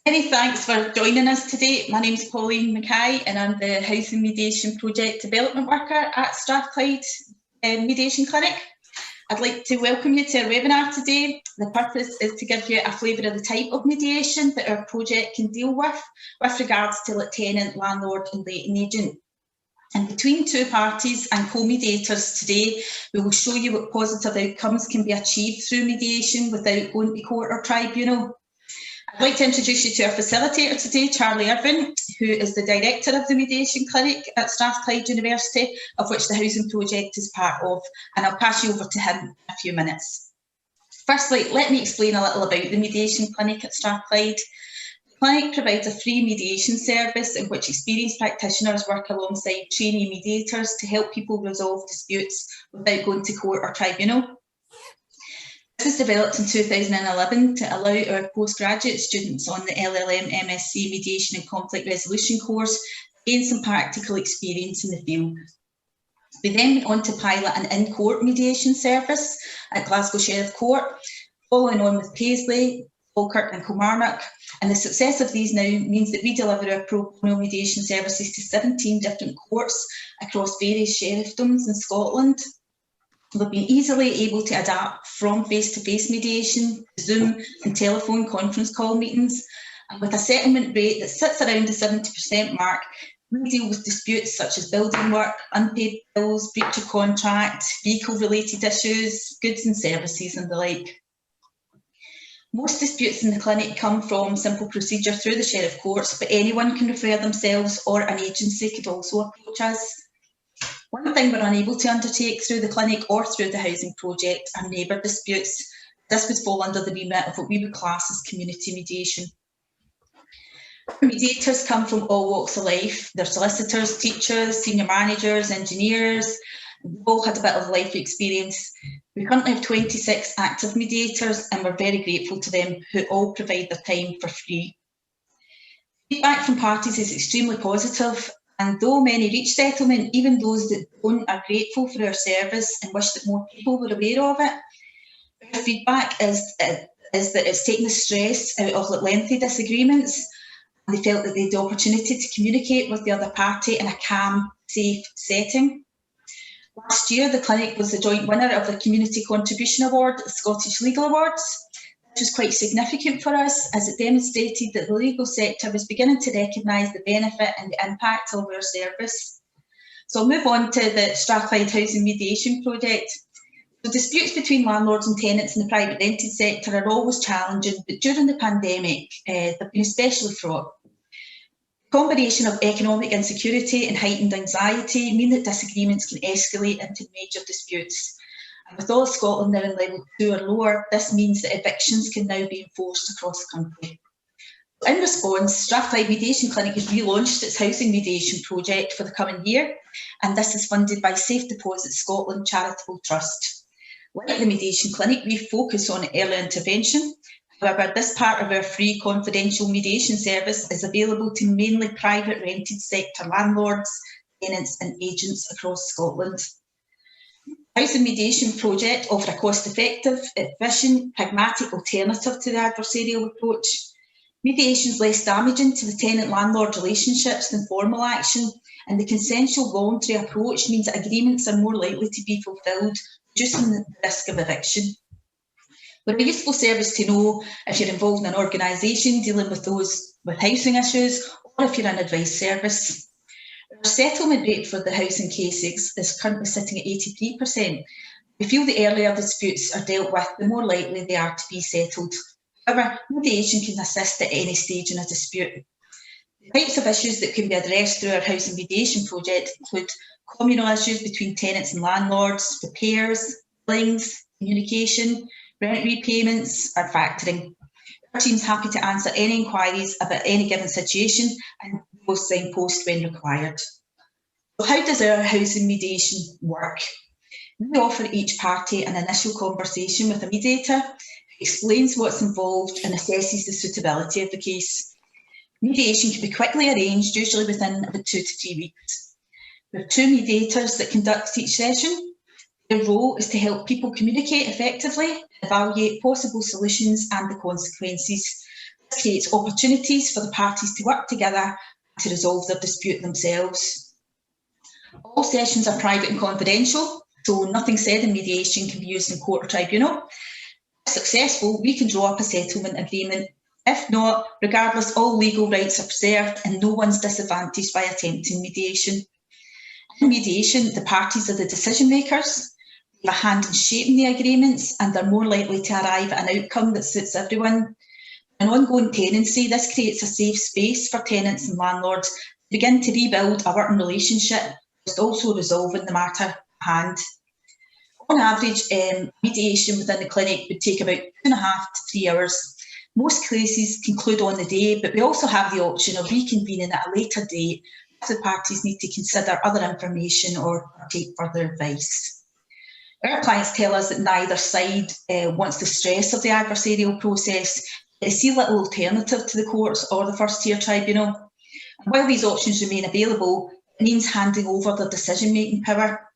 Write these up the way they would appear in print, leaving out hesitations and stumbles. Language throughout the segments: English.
Many thanks for joining us today. My name is Pauline Mackay and I'm the Housing Mediation Project Development Worker at Strathclyde Mediation Clinic. I'd like to welcome you to our webinar today. The purpose is to give you a flavour of the type of mediation that our project can deal with regards to tenant, landlord and letting agent. And between two parties and co-mediators today, we will show you what positive outcomes can be achieved through mediation without going to court or tribunal. I'd like to introduce you to our facilitator today, Charlie Irvin, who is the director of the Mediation Clinic at Strathclyde University, of which the Housing Project is part of, and I'll pass you over to him in a few minutes. Firstly, let me explain a little about the Mediation Clinic at Strathclyde. The clinic provides a free mediation service in which experienced practitioners work alongside trainee mediators to help people resolve disputes without going to court or tribunal. This was developed in 2011 to allow our postgraduate students on the LLM MSc Mediation and Conflict Resolution course to gain some practical experience in the field. We then went on to pilot an in-court mediation service at Glasgow Sheriff Court, following on with Paisley, Falkirk and Kilmarnock, and the success of these now means that we deliver our pro bono mediation services to 17 different courts across various sheriffdoms in Scotland. We've been easily able to adapt from face-to-face mediation, Zoom and telephone conference call meetings, and with a settlement rate that sits around the 70% mark, we deal with disputes such as building work, unpaid bills, breach of contract, vehicle-related issues, goods and services and the like. Most disputes in the clinic come from simple procedure through the Sheriff Courts, but anyone can refer themselves or an agency could also approach us. One thing we're unable to undertake through the clinic or through the housing project are neighbour disputes. This would fall under the remit of what we would class as community mediation. Mediators come from all walks of life. They're solicitors, teachers, senior managers, engineers. We've all had a bit of life experience. We currently have 26 active mediators and we're very grateful to them who all provide their time for free. Feedback from parties is extremely positive. And though many reach settlement, even those that don't are grateful for our service and wish that more people were aware of it. Our feedback is that it's taken the stress out of lengthy disagreements, and they felt that they had the opportunity to communicate with the other party in a calm, safe setting. Last year, the clinic was the joint winner of the Community Contribution Award at the Scottish Legal Awards. This was quite significant for us as it demonstrated that the legal sector was beginning to recognise the benefit and the impact of our service. So I'll move on to the Strathclyde Housing Mediation Project. So disputes between landlords and tenants in the private rented sector are always challenging, but during the pandemic, they've been especially fraught. The combination of economic insecurity and heightened anxiety mean that disagreements can escalate into major disputes. And with all of Scotland now in level 2 or lower, this means that evictions can now be enforced across the country. In response, Strathclyde Mediation Clinic has relaunched its housing mediation project for the coming year, and this is funded by Safe Deposit Scotland Charitable Trust. Like the Mediation Clinic, we focus on early intervention. However, this part of our free confidential mediation service is available to mainly private rented sector landlords, tenants and agents across Scotland. Housing Mediation Project offer a cost-effective, efficient, pragmatic alternative to the adversarial approach. Mediation is less damaging to the tenant-landlord relationships than formal action, and the consensual voluntary approach means that agreements are more likely to be fulfilled, reducing the risk of eviction. We're a useful service to know if you're involved in an organisation dealing with those with housing issues, or if you're an advice service. Our settlement rate for the housing cases is currently sitting at 83%. We feel the earlier disputes are dealt with, the more likely they are to be settled. However, mediation can assist at any stage in a dispute. The types of issues that can be addressed through our housing mediation project include communal issues between tenants and landlords, repairs, billings, communication, rent repayments, or factoring. Our team's happy to answer any inquiries about any given situation and will signpost when required. So how does our housing mediation work? We offer each party an initial conversation with a mediator who explains what's involved and assesses the suitability of the case. Mediation can be quickly arranged, usually within about 2 to 3 weeks. We have 2 mediators that conduct each session. Their role is to help people communicate effectively, evaluate possible solutions and the consequences. This creates opportunities for the parties to work together to resolve their dispute themselves. All sessions are private and confidential, so nothing said in mediation can be used in court or tribunal. If successful, we can draw up a settlement agreement. If not, regardless, all legal rights are preserved and no one's disadvantaged by attempting mediation. In mediation, the parties are the decision makers. They have a hand in shaping the agreements and they're more likely to arrive at an outcome that suits everyone. An ongoing tenancy, this creates a safe space for tenants and landlords to begin to rebuild a working relationship, whilst also resolving the matter at hand. On average, mediation within the clinic would take about 2.5 to 3 hours. Most cases conclude on the day, but we also have the option of reconvening at a later date if the parties need to consider other information or take further advice. Our clients tell us that neither side wants the stress of the adversarial process. They see little alternative to the courts or the first tier tribunal. And while these options remain available, it means handing over their decision-making power.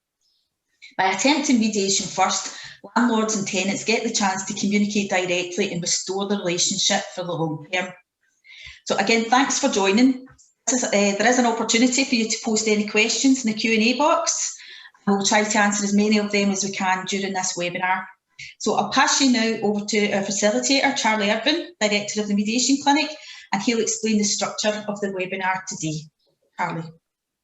By attempting mediation first, landlords and tenants get the chance to communicate directly and restore the relationship for the long term. So again, thanks for joining. There is an opportunity for you to post any questions in the Q&A box. We'll try to answer as many of them as we can during this webinar. So I'll pass you now over to our facilitator, Charlie Irvin, Director of the Mediation Clinic, and he'll explain the structure of the webinar today. Charlie.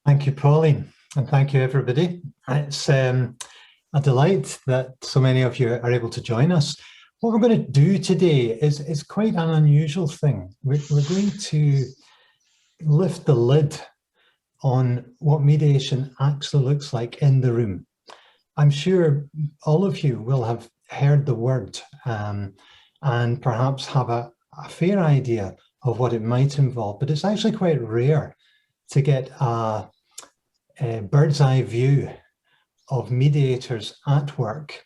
Thank you, Pauline, and thank you, everybody. It's a delight that so many of you are able to join us. What we're going to do today is quite an unusual thing. We're going to lift the lid on what mediation actually looks like in the room. I'm sure all of you will have heard the word and perhaps have a fair idea of what it might involve, but it's actually quite rare to get a bird's eye view of mediators at work.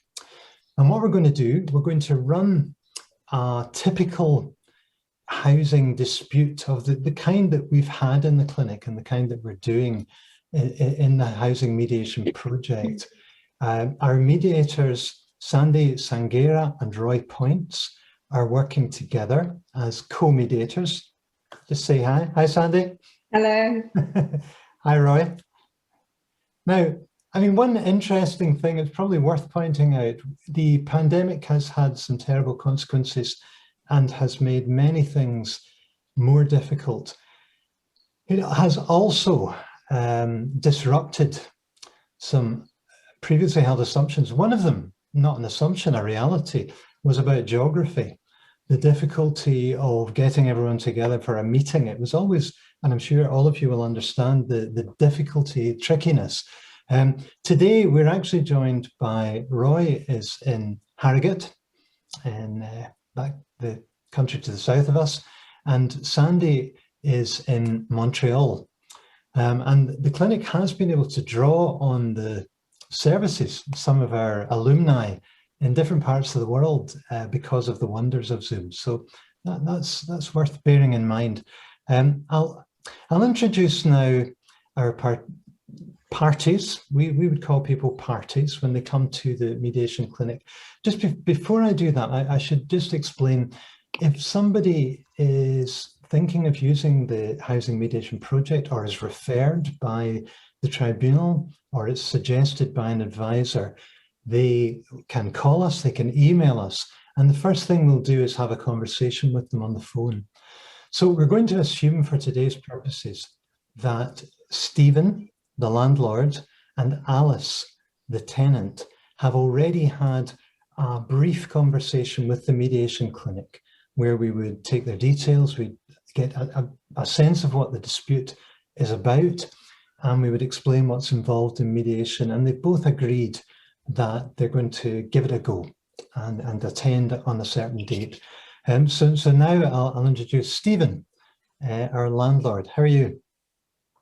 And what we're going to do, we're going to run a typical housing dispute of the kind that we've had in the clinic and the kind that we're doing in the housing mediation project. Our mediators, Sandy Sangera and Roy Points, are working together as co-mediators. Just say hi. Hi, Sandy. Hello. Hi, Roy. Now, I mean, one interesting thing is probably worth pointing out, the pandemic has had some terrible consequences and has made many things more difficult. It has also disrupted some previously held assumptions. One of them, not an assumption, a reality, was about geography. The difficulty of getting everyone together for a meeting. It was always, and I'm sure all of you will understand the difficulty, trickiness. Today, we're actually joined by Roy is in Harrogate, in the country to the south of us, and Sandy is in Montreal. And the clinic has been able to draw on the services, some of our alumni in different parts of the world because of the wonders of Zoom. So that's worth bearing in mind. I'll introduce now our parties. We would call people parties when they come to the mediation clinic. Just before I do that, I should just explain, if somebody is thinking of using the housing mediation project or is referred by the tribunal or it's suggested by an advisor, they can call us, they can email us, and the first thing we'll do is have a conversation with them on the phone. So we're going to assume for today's purposes that Stephen, the landlord, and Alice, the tenant, have already had a brief conversation with the mediation clinic where we would take their details, we'd get a sense of what the dispute is about, and we would explain what's involved in mediation. And they've both agreed that they're going to give it a go and attend on a certain date. So now I'll introduce Stephen, our landlord. How are you?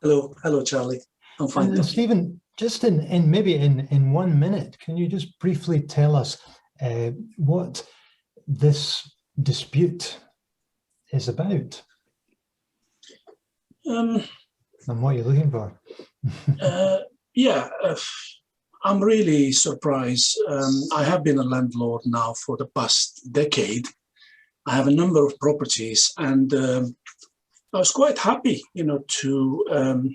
Hello, Charlie. I'm fine. Stephen, just in maybe in 1 minute, can you just briefly tell us what this dispute is about? And what you're looking for? I'm really surprised. I have been a landlord now for the past decade, I have a number of properties, and I was quite happy, to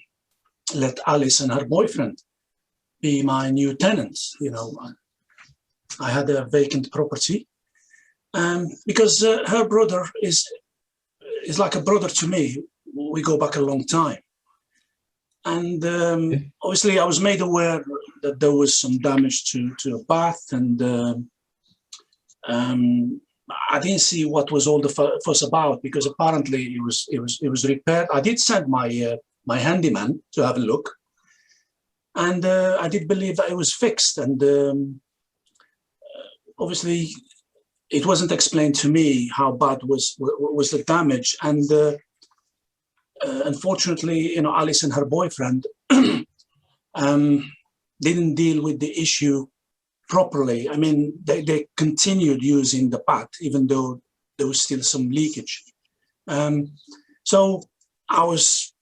let Alice and her boyfriend be my new tenants. I had a vacant property, because her brother is like a brother to me. We go back a long time. And obviously I was made aware that there was some damage to a bath, and I didn't see what was all the fuss about, because apparently it was repaired. I did send my my handyman to have a look, and I did believe that it was fixed. And obviously it wasn't explained to me how bad was the damage. And unfortunately, Alice and her boyfriend didn't deal with the issue properly. I mean, they continued using the bath even though there was still some leakage. So I was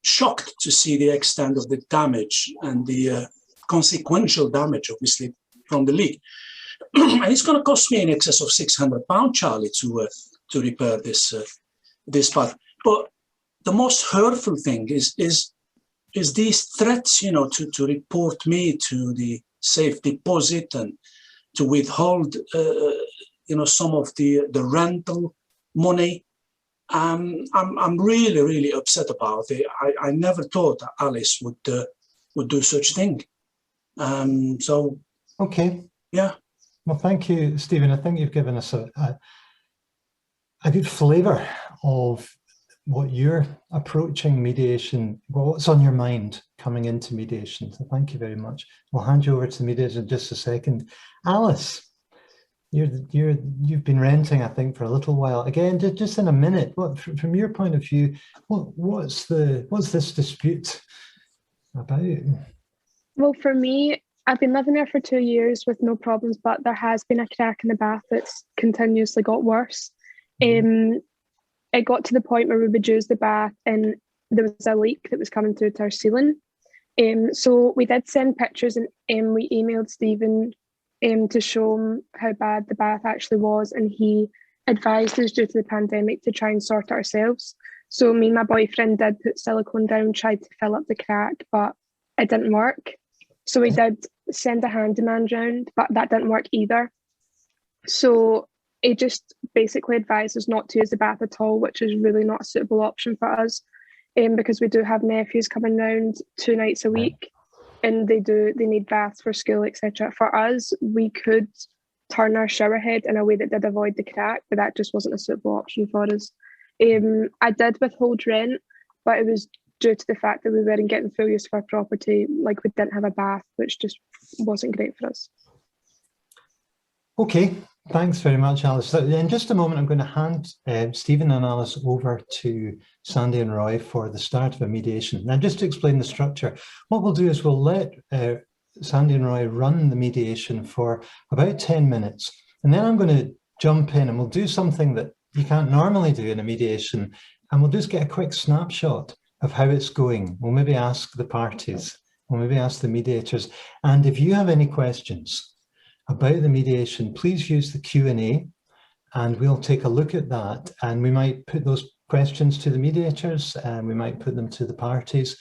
shocked to see the extent of the damage and the consequential damage, obviously, from the leak. And it's going to cost me in excess of £600, Charlie, to repair this bath. But the most hurtful thing is these threats, to report me to the safe deposit and to withhold, some of the rental money. I'm really, really upset about it. I never thought that Alice would do such thing. So okay, yeah. Well, thank you, Stephen. I think you've given us a good flavour of what you're approaching mediation, what's on your mind coming into mediation. So thank you very much. We'll hand you over to the mediator in just a second. Alice, you've been renting, I think, for a little while. Again, just in a minute, from your point of view, what's this dispute about? Well, for me, I've been living there for 2 years with no problems, but there has been a crack in the bath that's continuously got worse. It got to the point where we would use the bath and there was a leak that was coming through to our ceiling. So we did send pictures, and we emailed Stephen to show him how bad the bath actually was, and he advised us, due to the pandemic, to try and sort it ourselves. So me and my boyfriend did put silicone down, tried to fill up the crack, but it didn't work. So we did send a handyman round, but that didn't work either. So it just basically advised us not to use the bath at all, which is really not a suitable option for us, because we do have nephews coming round 2 nights a week, and they need baths for school, etc. For us, we could turn our shower head in a way that did avoid the crack, but that just wasn't a suitable option for us. I did withhold rent, but it was due to the fact that we weren't getting full use of our property. Like, we didn't have a bath, which just wasn't great for us. Okay, thanks very much, Alice. So in just a moment, I'm going to hand Stephen and Alice over to Sandy and Roy for the start of a mediation. Now, just to explain the structure, what we'll do is we'll let Sandy and Roy run the mediation for about 10 minutes. And then I'm going to jump in and we'll do something that you can't normally do in a mediation. And we'll just get a quick snapshot of how it's going. We'll maybe ask the parties, we'll maybe ask the mediators. And if you have any questions about the mediation, please use the Q&A and we'll take a look at that. And we might put those questions to the mediators and we might put them to the parties.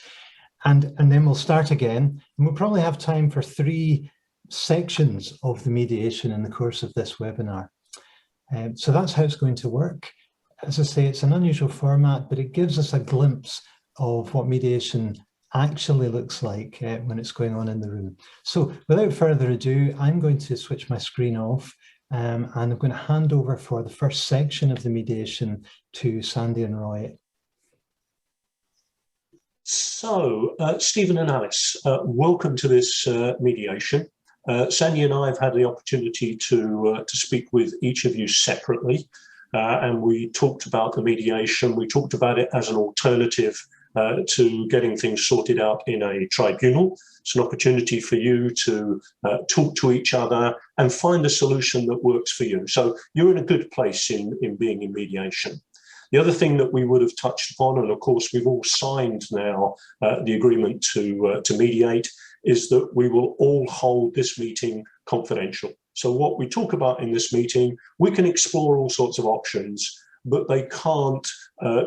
And then we'll start again. And we'll probably have time for 3 sections of the mediation in the course of this webinar. So that's how it's going to work. As I say, it's an unusual format, but it gives us a glimpse of what mediation actually looks like when it's going on in the room. So without further ado, I'm going to switch my screen off and I'm going to hand over for the first section of the mediation to Sandy and Roy. So, Stephen and Alice, welcome to this mediation. Sandy and I have had the opportunity to speak with each of you separately, and we talked about the mediation. We talked about it as an alternative to getting things sorted out in a tribunal. It's an opportunity for you to talk to each other and find a solution that works for you. So you're in a good place in being in mediation. The other thing that we would have touched upon, and of course we've all signed now the agreement to mediate, is that we will all hold this meeting confidential. So what we talk about in this meeting, we can explore all sorts of options, but they can't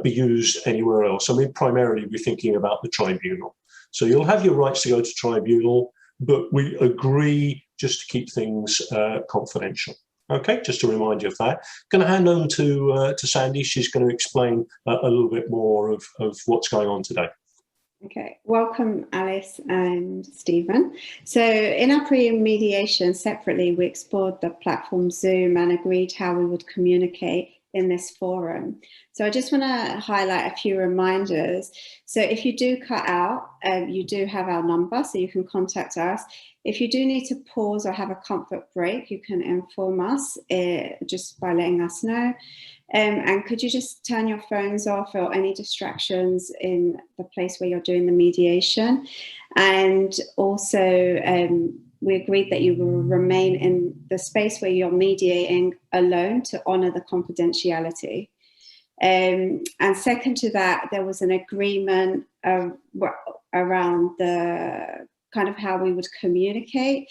be used anywhere else. I mean, primarily we're thinking about the tribunal. So you'll have your rights to go to tribunal, but we agree just to keep things confidential. Okay, just to remind you of that. Going to hand over to Sandy. She's going to explain a little bit more of what's going on today. Okay, welcome Alice and Stephen. So in our pre-mediation separately, we explored the platform Zoom and agreed how we would communicate in this forum. So I just want to highlight a few reminders. So if you do cut out, you do have our number, so you can contact us. If you do need to pause or have a comfort break, you can inform us just by letting us know. And could you just turn your phones off or any distractions in the place where you're doing the mediation? And also, we agreed that you will remain in the space where you're mediating alone to honour the confidentiality. And second to that, there was an agreement around the kind of how we would communicate.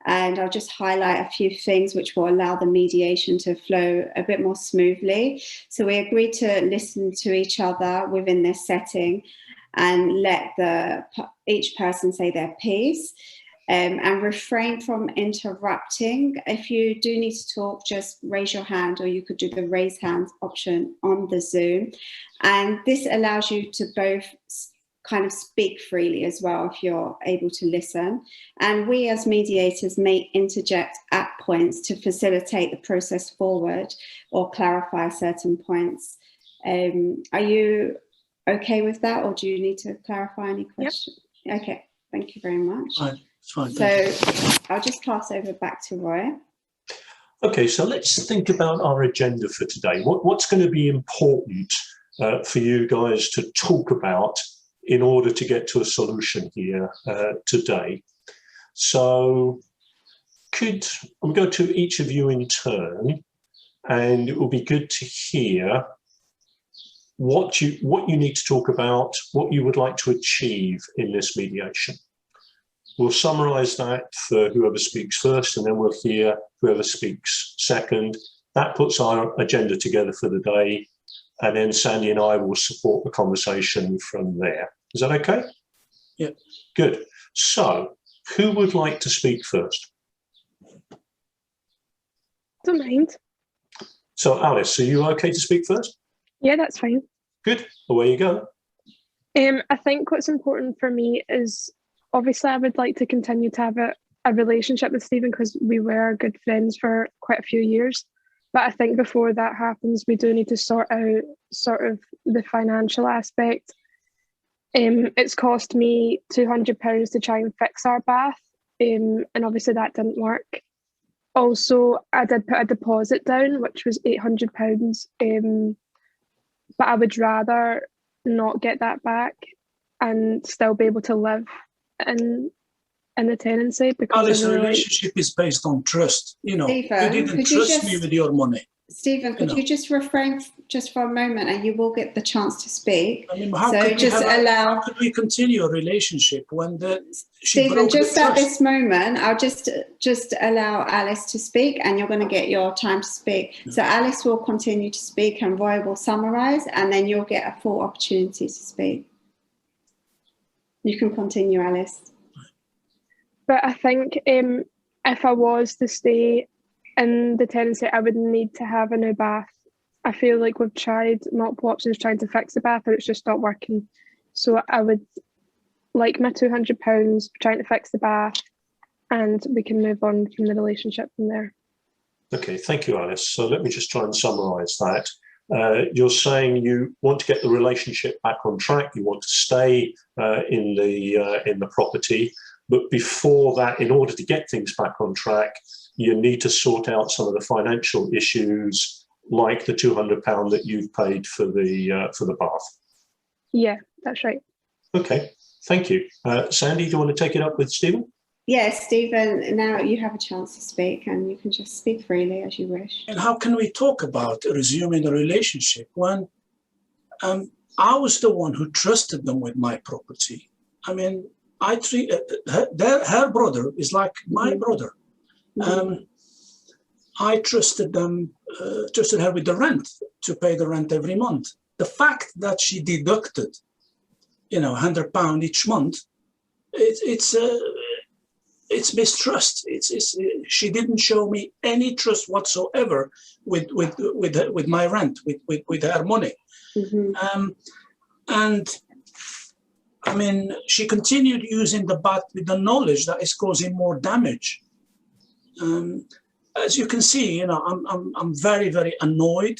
And I'll just highlight a few things which will allow the mediation to flow a bit more smoothly. So we agreed to listen to each other within this setting and let each person say their piece. And refrain from interrupting. If you do need to talk, just raise your hand, or you could do the raise hand option on the Zoom. And this allows you to both kind of speak freely as well if you're able to listen. And we as mediators may interject at points to facilitate the process forward or clarify certain points. Are you okay with that, or do you need to clarify any questions? Yep. Okay, thank you very much. Fine. Fine, so I'll just pass over back to Roy. Okay, so let's think about our agenda for today. What's going to be important for you guys to talk about in order to get to a solution here today? So I'm going to each of you in turn, and it will be good to hear what you need to talk about, what you would like to achieve in this mediation. We'll summarise that for whoever speaks first, and then we'll hear whoever speaks second. That puts our agenda together for the day, and then Sandy and I will support the conversation from there. Is that okay? Yeah. Good. So, who would like to speak first? Don't mind. So, Alice, are you okay to speak first? Yeah, that's fine. Good. Away you go. I think what's important for me is, obviously, I would like to continue to have a relationship with Stephen because we were good friends for quite a few years. But I think before that happens, we do need to sort out sort of the financial aspect. It's cost me £200 to try and fix our bath, and obviously that didn't work. Also, I did put a deposit down, which was £800, but I would rather not get that back and still be able to live in the tenancy, because Alice, a relationship is based on trust. You know, Stephen, you didn't trust me with your money. Stephen, could you just refrain just for a moment, and you will get the chance to speak. I mean, how could we continue a relationship when Stephen, just at this moment, I'll just allow Alice to speak, and you're going to get your time to speak. So Alice will continue to speak, and Roy will summarise, and then you'll get a full opportunity to speak. You can continue, Alice. But I think if I was to stay in the tenancy, I would need to have a new bath. I feel like we've tried multiple options trying to fix the bath, and it's just not working. So I would like my £200 trying to fix the bath, and we can move on from the relationship from there. Okay, thank you, Alice. So let me just try and summarise that. You're saying you want to get the relationship back on track. You want to stay in the property, but before that, in order to get things back on track, you need to sort out some of the financial issues, like the £200 that you've paid for the bath. Yeah, that's right. Okay, thank you. Sandy, do you want to take it up with Stephen? Yes, Stephen, now you have a chance to speak, and you can just speak freely as you wish. And how can we talk about resuming a relationship when I was the one who trusted them with my property? I mean, I treat her brother is like my brother. I trusted her with the rent, to pay the rent every month. The fact that she deducted, £100 each month, it's mistrust. She didn't show me any trust whatsoever with my rent, with her money. Mm-hmm. And I mean, she continued using the bat with the knowledge that it's causing more damage. As you can see, I'm very, very annoyed.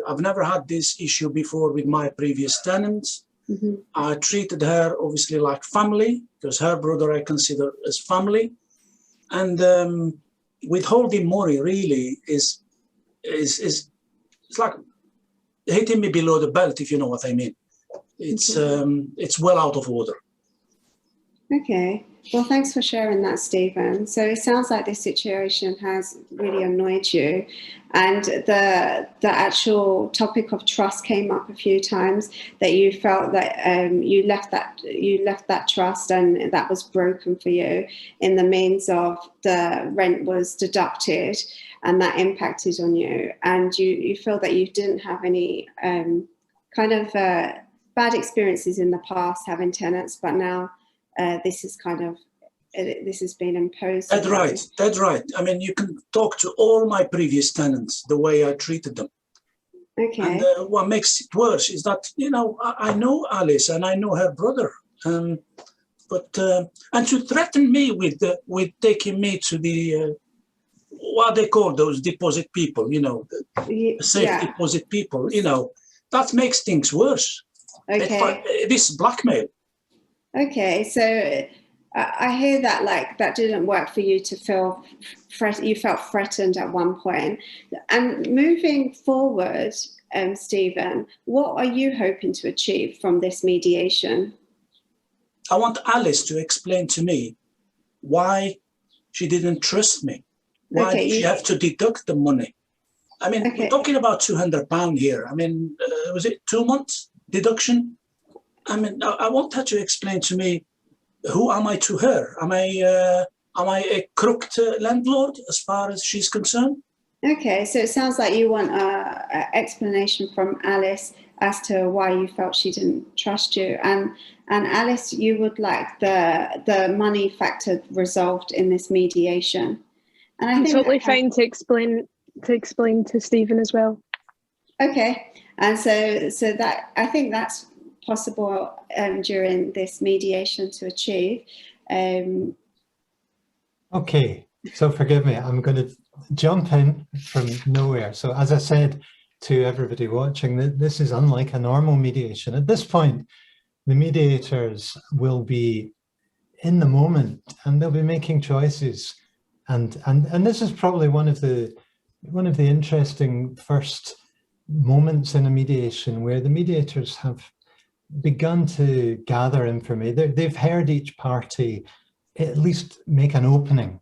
I've never had this issue before with my previous tenants. Mm-hmm. I treated her obviously like family, because her brother I consider as family. And withholding money really is like hitting me below the belt, if you know what I mean. It's well out of order. Okay. Well, thanks for sharing that, Stephen. So it sounds like this situation has really annoyed you, and the actual topic of trust came up a few times, that you felt that you left that trust and that was broken for you in the means of the rent was deducted and that impacted on you, and you feel that you didn't have any bad experiences in the past having tenants, but now this has been imposed. That's right. I mean, you can talk to all my previous tenants the way I treated them. Okay. And what makes it worse is that, I know Alice and I know her brother. And to threaten me with taking me to the, what they call those deposit people, the safe deposit people, that makes things worse. Okay. This is blackmail. Okay, so I hear that that didn't work for you to feel you felt threatened at one point. And moving forward, Stephen, what are you hoping to achieve from this mediation? I want Alice to explain to me why she didn't trust me. Why did she have to deduct the money? I mean, we're talking about £200 here. I mean, was it 2 months deduction? I mean, I want her to explain to me, who am I to her? Am I a crooked landlord as far as she's concerned? Okay, so it sounds like you want an explanation from Alice as to why you felt she didn't trust you, and Alice, you would like the money factor resolved in this mediation. And I'm totally fine to explain to Stephen as well. Okay, and so that I think that's possible during this mediation to achieve. Okay, so forgive me, I'm going to jump in from nowhere. So as I said to everybody watching, this is unlike a normal mediation. At this point, the mediators will be in the moment and they'll be making choices. And this is probably one of the interesting first moments in a mediation where the mediators have begun to gather information. They've heard each party at least make an opening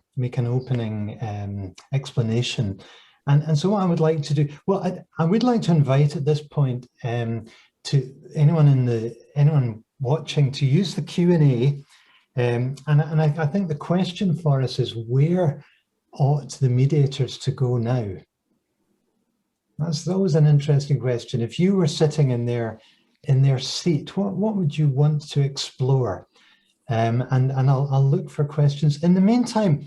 explanation. And so what I would like to do, well, I would like to invite at this point to anyone watching to use the Q&A. And I think the question for us is, where ought the mediators to go now? That's always an interesting question. If you were sitting in their seat, what would you want to explore? And I'll look for questions. In the meantime,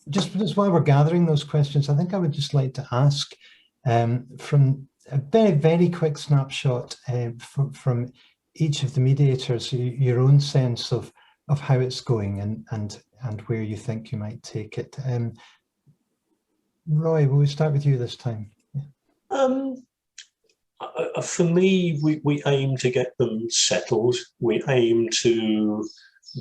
just while we're gathering those questions, I think I would just like to ask from a very, very quick snapshot from each of the mediators, your own sense of how it's going and where you think you might take it. Roy, will we start with you this time? For me, we aim to get them settled. We aim to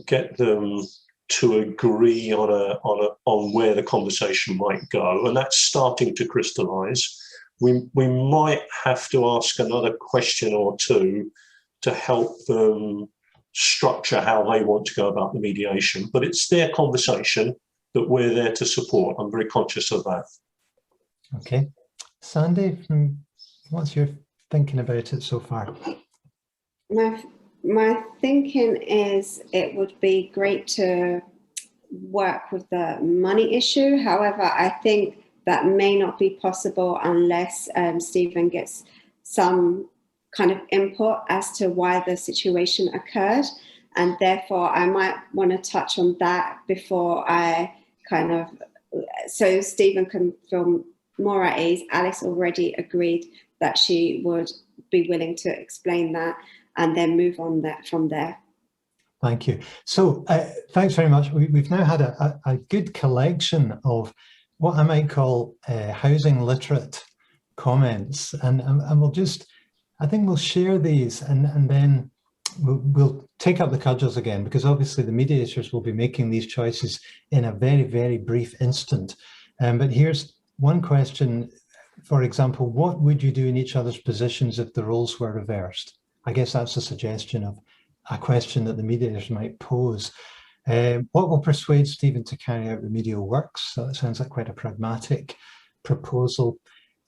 get them to agree on where the conversation might go, and that's starting to crystallize. We might have to ask another question or two to help them structure how they want to go about the mediation, but it's their conversation that we're there to support. I'm very conscious of that. Okay. Sandy, what's your thinking about it so far? My thinking is it would be great to work with the money issue. However, I think that may not be possible unless Stephen gets some kind of input as to why the situation occurred. And therefore, I might want to touch on that before I kind of, so Stephen can feel more at ease. Alice already agreed that she would be willing to explain that and then move on from there. Thank you. So thanks very much. We've now had a good collection of what I might call housing literate comments, and we'll just, I think we'll share these and then we'll take up the cudgels again, because obviously the mediators will be making these choices in a very, very brief instant. But here's one question, for example, what would you do in each other's positions if the roles were reversed? I guess that's a suggestion of a question that the mediators might pose. What will persuade Stephen to carry out remedial works? So that sounds like quite a pragmatic proposal.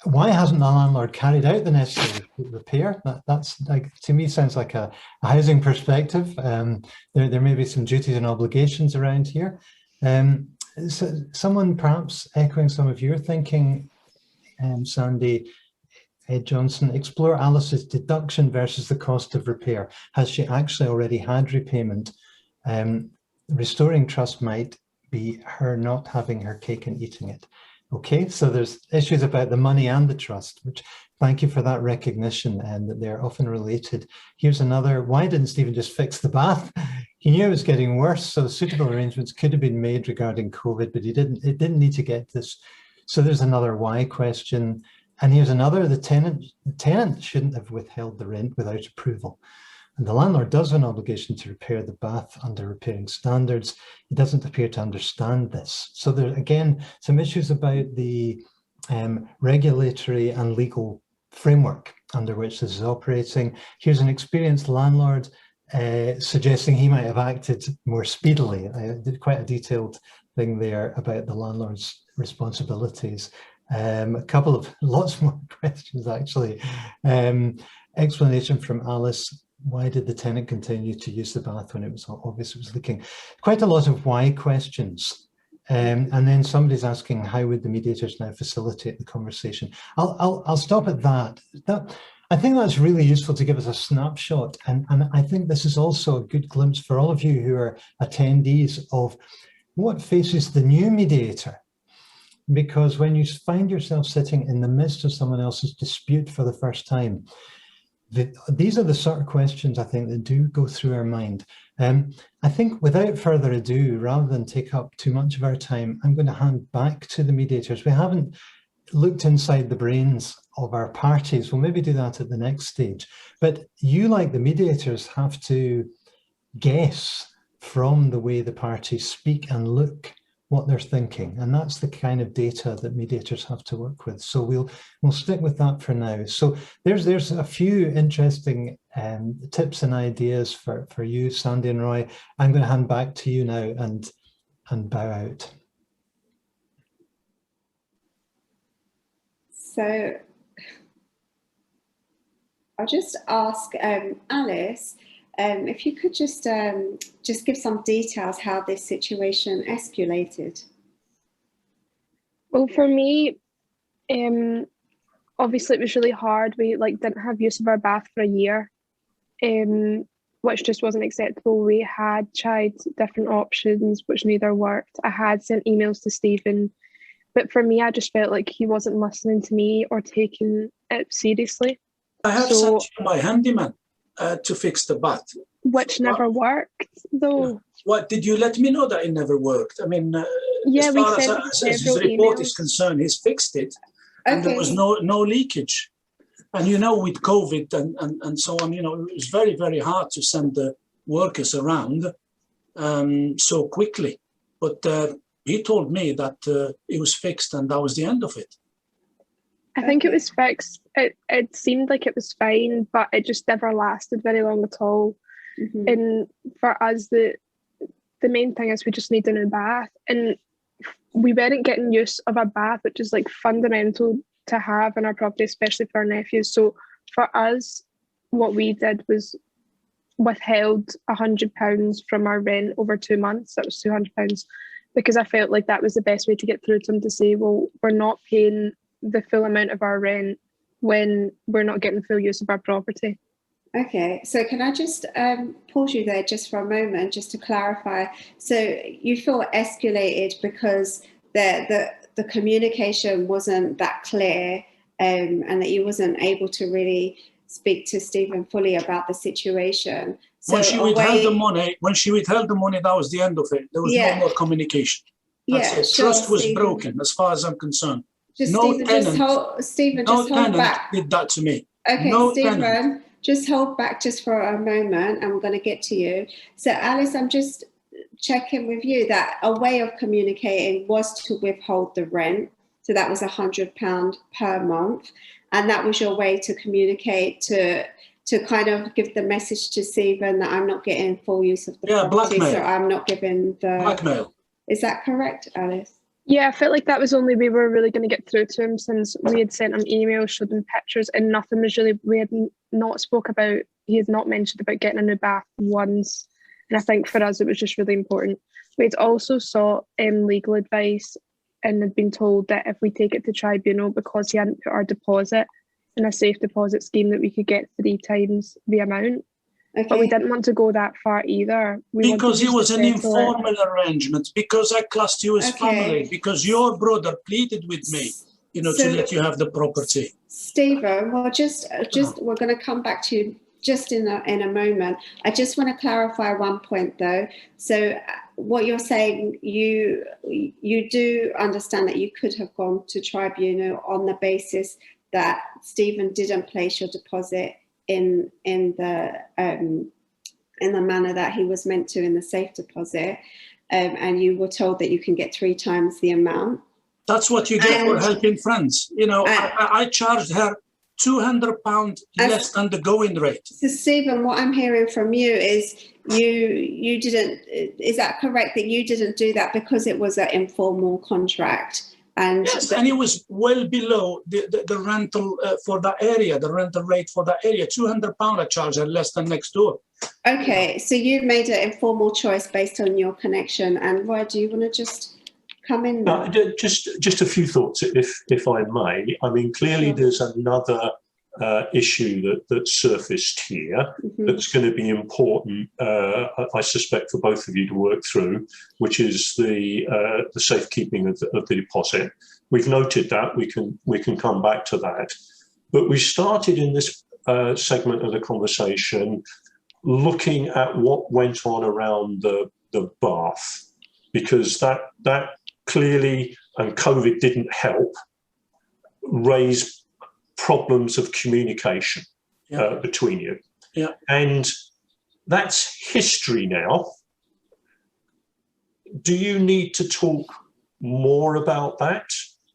Why hasn't the landlord carried out the necessary repair? That's like, to me, sounds like a housing perspective. There may be some duties and obligations around here. So someone perhaps echoing some of your thinking, Sandy, Ed Johnson, explore Alice's deduction versus the cost of repair. Has she actually already had repayment? Restoring trust might be her not having her cake and eating it. Okay, so there's issues about the money and the trust, which thank you for that recognition, and that they're often related. Here's another, why didn't Stephen just fix the bath? He knew it was getting worse, so suitable arrangements could have been made regarding COVID, but it didn't need to get this. So there's another why question. And here's another, the tenant shouldn't have withheld the rent without approval. And the landlord does have an obligation to repair the bath under repairing standards. He doesn't appear to understand this. So there, again, some issues about the regulatory and legal framework under which this is operating. Here's an experienced landlord suggesting he might have acted more speedily. I did quite a detailed thing there about the landlord's responsibilities. A couple of lots more questions actually. Explanation from Alice. Why did the tenant continue to use the bath when it was obvious it was leaking? Quite a lot of why questions. And then somebody's asking, how would the mediators now facilitate the conversation? I'll stop at that. I think that's really useful to give us a snapshot. And I think this is also a good glimpse for all of you who are attendees of what faces the new mediator. Because when you find yourself sitting in the midst of someone else's dispute for the first time, these are the sort of questions I think that do go through our mind. I think without further ado, rather than take up too much of our time, I'm going to hand back to the mediators. We haven't looked inside the brains of our parties. We'll maybe do that at the next stage. But you, like the mediators, have to guess from the way the parties speak and look what they're thinking, and that's the kind of data that mediators have to work with. So we'll stick with that for now. So there's a few interesting tips and ideas for you, Sandy and Roy. I'm going to hand back to you now and bow out. So I'll just ask Alice, if you could just give some details how this situation escalated. Well, for me, obviously it was really hard. We didn't have use of our bath for a year, which just wasn't acceptable. We had tried different options, which neither worked. I had sent emails to Stephen, but for me, I just felt like he wasn't listening to me or taking it seriously. I have sent you my handyman to fix the bath, which never worked though. Yeah. What, did you let me know that it never worked? I mean, yeah, as far as his report is concerned, he's fixed it, and there was no leakage. And you know, with COVID and so on, you know, it was very, very hard to send the workers around so quickly. But he told me that it was fixed, and that was the end of it. I think it was fixed. It seemed like it was fine, but it just never lasted very long at all. Mm-hmm. And for us, the main thing is we just need a new bath, and we weren't getting use of a bath, which is like fundamental to have in our property, especially for our nephews. So for us, what we did was withheld £100 from our rent over 2 months. That was £200. because I felt like that was the best way to get through to him, to say, well, we're not paying the full amount of our rent when we're not getting full use of our property. Okay, so can I just pause you there just for a moment, just to clarify? So you feel escalated because the communication wasn't that clear, and that you wasn't able to really speak to Stephen fully about the situation. So when she withheld the money, that was the end of it. There was no more communication. That's it. Sure, Trust was Stephen. broken, as far as I'm concerned. Just No Stephen, tenant, just hold back. did that to me. Okay, No Stephen, tenant. just hold back just for a moment. I'm going to get to you. So, Alice, I'm just checking with you that a way of communicating was to withhold the rent. So that was £100 per month. And that was your way to communicate, to kind of give the message to Stephen that I'm not getting full use of the property. Blackmail. So I'm not giving the... Blackmail. Is that correct, Alice? Yeah, I felt like that was the only way we were really going to get through to him, since we had sent him emails, showed him pictures, and nothing was really, we had not spoke about, he had not mentioned about getting a new bath once. And I think for us, it was just really important. We had also sought legal advice and had been told that if we take it to tribunal, because he hadn't put our deposit in a safe deposit scheme, that we could get 3 times the amount. Okay. But we didn't want to go that far either. Because it was an informal arrangement, because I classed you as family, because your brother pleaded with me, to let you have the property. Stephen, well, just we're going to come back to you just in a moment. I just want to clarify one point though. So what you're saying, you do understand that you could have gone to tribunal on the basis that Stephen didn't place your deposit in the manner that he was meant to, in the safe deposit, and you were told that you can get 3 times the amount. That's what you get for helping friends. I charged her £200 less than the going rate. So Stephen, what I'm hearing from you is you didn't. Is that correct, that you didn't do that because it was an informal contract? And yes, and it was well below the rental for that area, the rental rate for that area. £200 I charge her less than next door. Okay, so you made an informal choice based on your connection. And Roy, do you want to just come in now? Just a few thoughts, if I may. I mean, clearly there's another issue that surfaced here that's going to be important, I suspect, for both of you to work through, which is the safekeeping of the deposit. We've noted that. We can come back to that. But we started in this segment of the conversation looking at what went on around the bath, because that clearly, and COVID didn't help, raise problems of communication between you. Yeah. And that's history now. Do you need to talk more about that?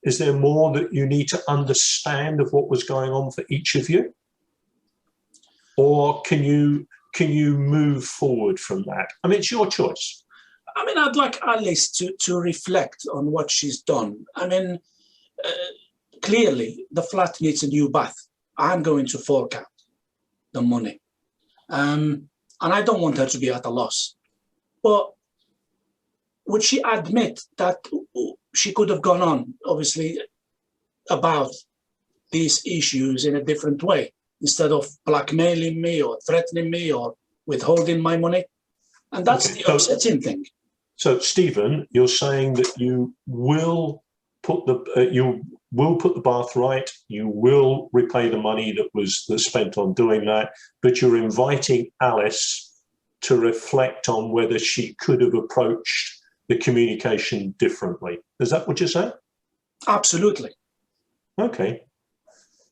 Is there more that you need to understand of what was going on for each of you? Or can you move forward from that? I mean, it's your choice. I mean, I'd like Alice to reflect on what she's done. I mean, clearly the flat needs a new bath. I'm going to fork out the money. And I don't want her to be at a loss. But would she admit that she could have gone on, obviously, about these issues in a different way, instead of blackmailing me or threatening me or withholding my money? And that's the upsetting thing. So, Stephen, you're saying that you will put the bath right, you will repay the money that's spent on doing that, but you're inviting Alice to reflect on whether she could have approached the communication differently. Is that what you're saying? Absolutely. Okay.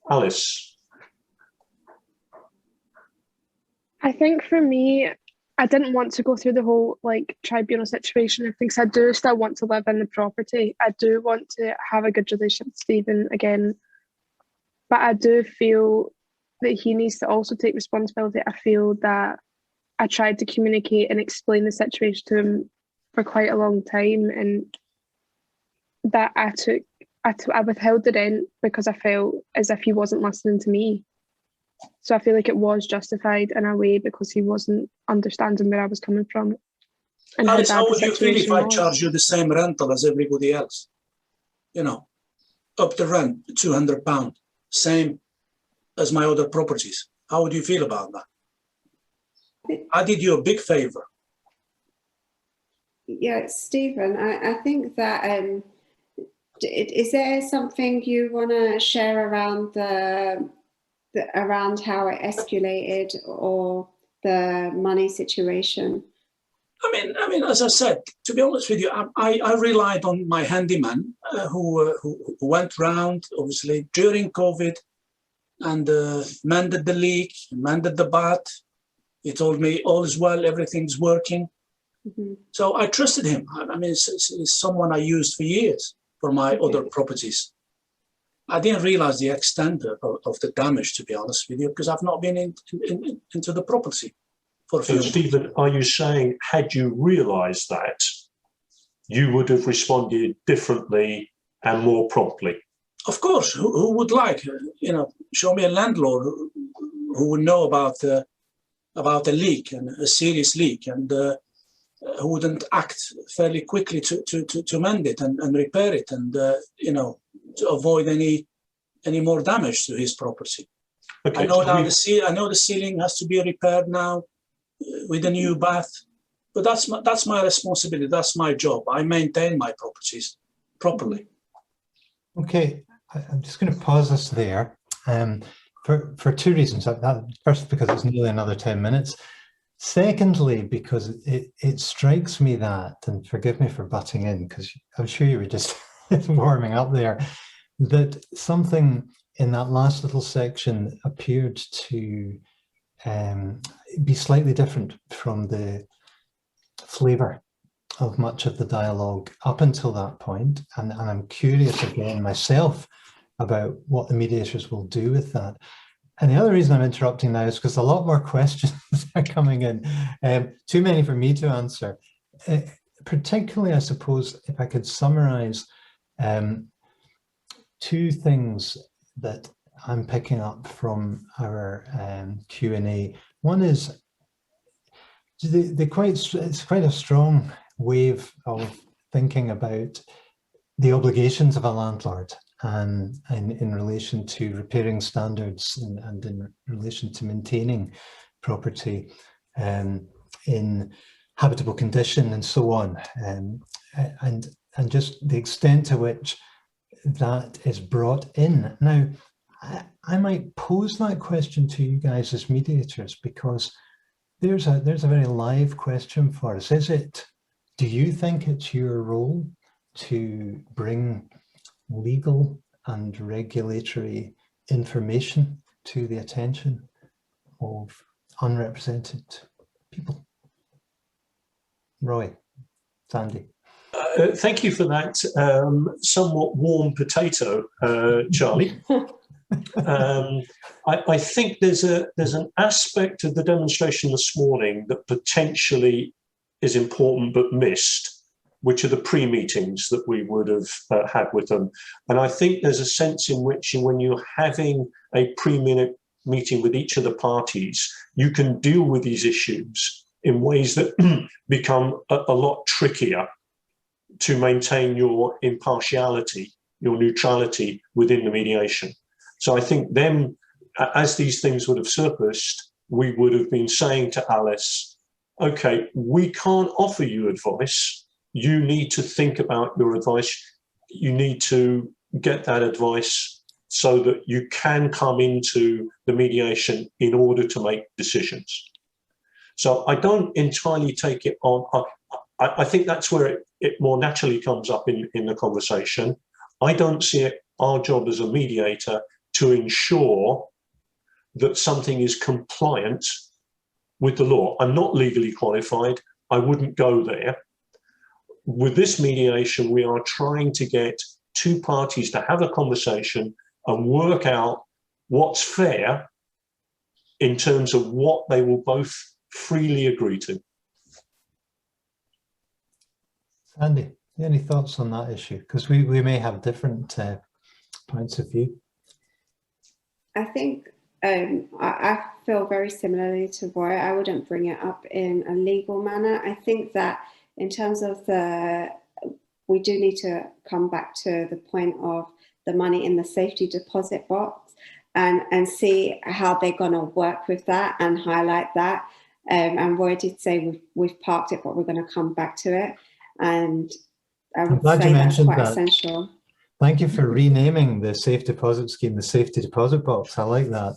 Alice. I think for me, I didn't want to go through the whole tribunal situation. I think I do still want to live in the property. I do want to have a good relationship with Stephen again. But I do feel that he needs to also take responsibility. I feel that I tried to communicate and explain the situation to him for quite a long time, and that I withheld the rent because I felt as if he wasn't listening to me. So I feel like it was justified in a way because he wasn't understanding where I was coming from. and how Alice, bad how the would you feel if situation I was. charge you the same rental as everybody else? You know, up the rent, £200, same as my other properties. How would you feel about that? I did you a big favor. Yeah, Stephen, I think that is there something you want to share around around how it escalated or the money situation? I mean, as I said, to be honest with you, I relied on my handyman who went round, obviously, during COVID and mended the leak, mended the bath. He told me all is well, everything's working. Mm-hmm. So I trusted him. I mean, it's someone I used for years for my other properties. I didn't realize the extent of the damage, to be honest with you, because I've not been into the property for a few So, Stephen, are you saying, had you realised that, you would have responded differently and more promptly? Of course. Who would like, you know, show me a landlord who would know about a leak, and a serious leak, and who wouldn't act fairly quickly to mend it and repair it, and you know, to avoid any more damage to his property. Okay, I know now I know the ceiling has to be repaired now with a new bath, but that's my responsibility. That's my job. I maintain my properties properly. Okay, I'm just going to pause us there for two reasons. First, because it's nearly another 10 minutes. Secondly, because it strikes me that, and forgive me for butting in, because I'm sure you were just warming up there, that something in that last little section appeared to be slightly different from the flavour of much of the dialogue up until that point. And I'm curious again myself about what the mediators will do with that. And the other reason I'm interrupting now is because a lot more questions are coming in, too many for me to answer. Particularly, I suppose, if I could summarise two things that I'm picking up from our Q&A. One is it's quite a strong wave of thinking about the obligations of a landlord and in relation to repairing standards and in relation to maintaining property in habitable condition and so on, and just the extent to which that is brought in. Now, I might pose that question to you guys as mediators, because there's a very live question for us. Do you think it's your role to bring legal and regulatory information to the attention of unrepresented people? Roy, Sandy. Thank you for that somewhat warm potato, Charlie. I think there's an aspect of the demonstration this morning that potentially is important but missed, which are the pre-meetings that we would have had with them. And I think there's a sense in which when you're having a pre-meeting with each of the parties, you can deal with these issues in ways that become a lot trickier to maintain your impartiality, your neutrality within the mediation. So I think then, as these things would have surfaced, we would have been saying to Alice, okay, we can't offer you advice. You need to think about your advice. You need to get that advice so that you can come into the mediation in order to make decisions. So I don't entirely take it on. I think that's where it more naturally comes up in the conversation. I don't see it our job as a mediator to ensure that something is compliant with the law. I'm not legally qualified. I wouldn't go there. With this mediation, we are trying to get two parties to have a conversation and work out what's fair in terms of what they will both freely agree to. Sandy, any thoughts on that issue? Because we may have different points of view. I think I feel very similarly to Roy. I wouldn't bring it up in a legal manner. I think that in terms of we do need to come back to the point of the money in the safety deposit box and see how they're going to work with that and highlight that. And Roy did say we've parked it, but we're going to come back to it. And I would say that's quite essential. Thank you for renaming the safe deposit scheme the safety deposit box. I like that.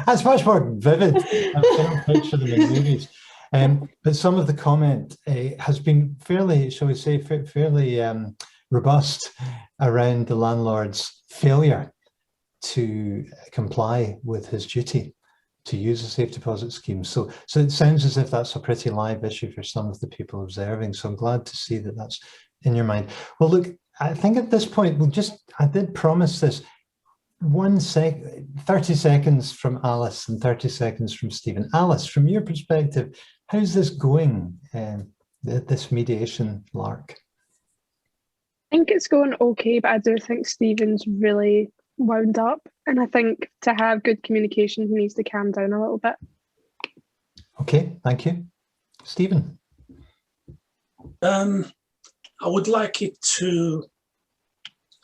That's much more vivid. I picture them in movies. But some of the comment has been fairly, shall we say, fairly robust around the landlord's failure to comply with his duty to use a safe deposit scheme. So it sounds as if that's a pretty live issue for some of the people observing. So I'm glad to see that that's in your mind. Well, look, I think at this point, I did promise this 30 seconds from Alice and 30 seconds from Stephen. Alice, from your perspective, how's this going, this mediation lark? I think it's going okay, but I do think Stephen's really wound up. And I think to have good communication, he needs to calm down a little bit. Okay, thank you. Stephen? I would like it to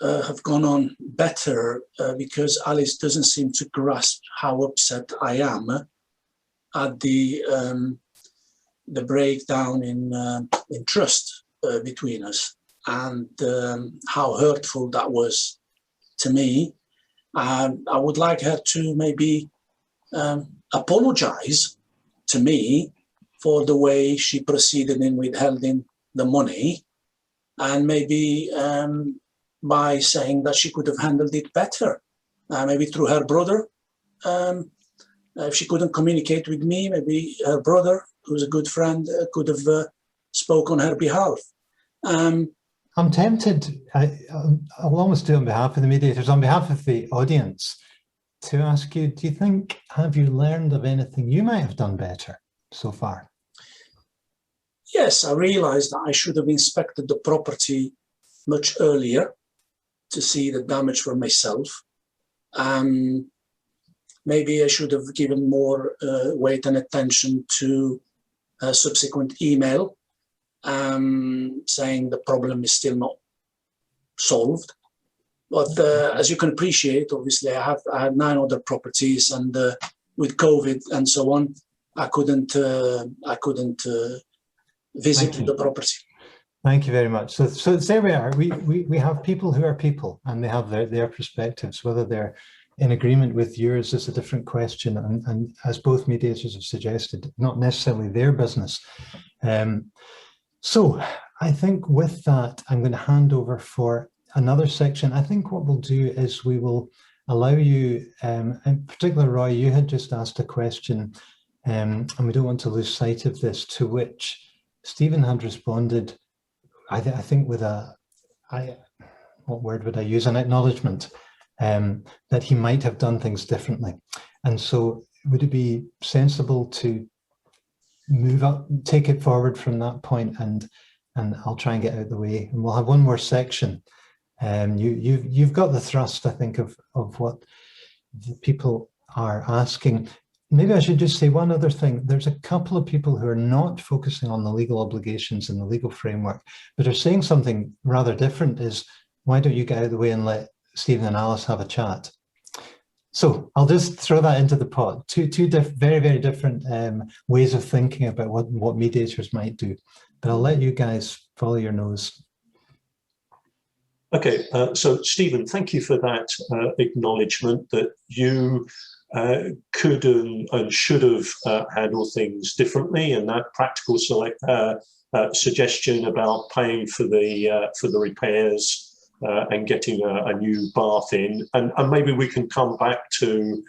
have gone on better because Alice doesn't seem to grasp how upset I am at the breakdown in trust between us, and how hurtful that was to me. I would like her to maybe apologize to me for the way she proceeded in withholding the money, and maybe by saying that she could have handled it better, maybe through her brother. If she couldn't communicate with me, maybe her brother, who's a good friend, could have spoke on her behalf. I'm tempted, I'll almost do it on behalf of the mediators, on behalf of the audience, to ask you, do you think, have you learned of anything you might have done better so far? Yes, I realized that I should have inspected the property much earlier to see the damage for myself. Maybe I should have given more weight and attention to a subsequent email saying the problem is still not solved. But as you can appreciate, obviously I had 9 other properties, and with COVID and so on, I couldn't visit the property. Thank you very much. So there we are. We have people who are people, and they have their perspectives. Whether they're in agreement with yours is a different question, and as both mediators have suggested, not necessarily their business. So I think with that, I'm going to hand over for another section. I think what we'll do is we will allow you, in particular, Roy, you had just asked a question, and we don't want to lose sight of this, to which Stephen had responded, I think with what word would I use, an acknowledgement that he might have done things differently. And so would it be sensible to move up, take it forward from that point, and I'll try and get out of the way, and we'll have one more section. You've got the thrust, I think, of what the people are asking. Maybe I should just say one other thing. There's a couple of people who are not focusing on the legal obligations and the legal framework, but are saying something rather different, is why don't you get out of the way and let Stephen and Alice have a chat? So I'll just throw that into the pot. Two very, very different ways of thinking about what mediators might do. But I'll let you guys follow your nose. Okay, so Stephen, thank you for that acknowledgement that you could and should have handled things differently, and that practical suggestion about paying for the repairs and getting a new bath in, and maybe we can come back to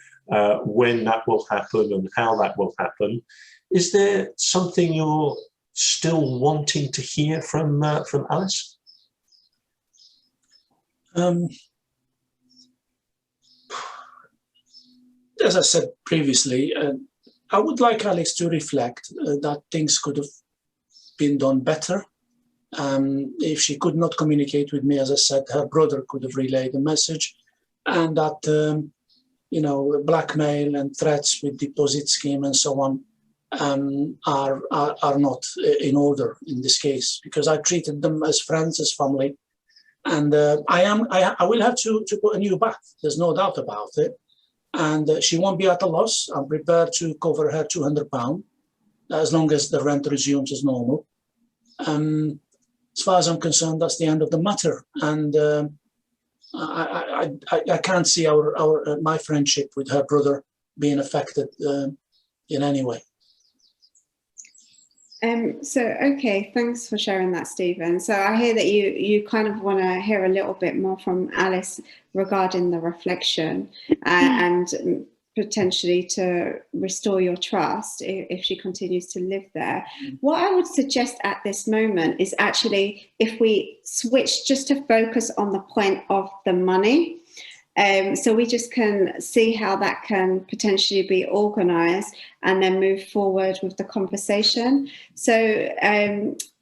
when that will happen and how that will happen. Is there something you're still wanting to hear from Alice? As I said previously, I would like Alice to reflect that things could have been done better. If she could not communicate with me, as I said, her brother could have relayed the message, and that blackmail and threats with deposit scheme and so on are not in order in this case, because I treated them as friends, as family, and I will have to put a new bath. There's no doubt about it, and she won't be at a loss. I'm prepared to cover her £200 as long as the rent resumes as normal. As far as I'm concerned, that's the end of the matter, and I can't see my friendship with her brother being affected in any way. Okay, thanks for sharing that, Stephen. So I hear that you kind of want to hear a little bit more from Alice regarding the reflection and potentially to restore your trust if she continues to live there. What I would suggest at this moment is actually if we switch just to focus on the point of the money. So we just can see how that can potentially be organised and then move forward with the conversation. So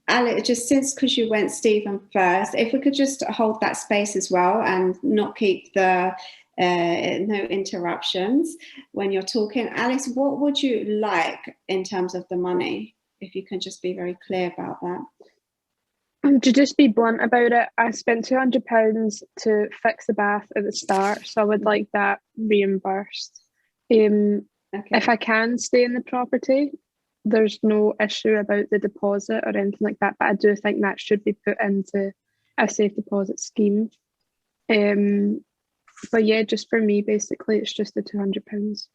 Alex, just because you went Stephen first, if we could just hold that space as well and not keep the no interruptions when you're talking. Alice, what would you like in terms of the money? If you can just be very clear about that. To just be blunt about it, I spent £200 to fix the bath at the start, so I would like that reimbursed. Okay. If I can stay in the property, there's no issue about the deposit or anything like that, but I do think that should be put into a safe deposit scheme. But yeah, just for me, basically, it's just the £200.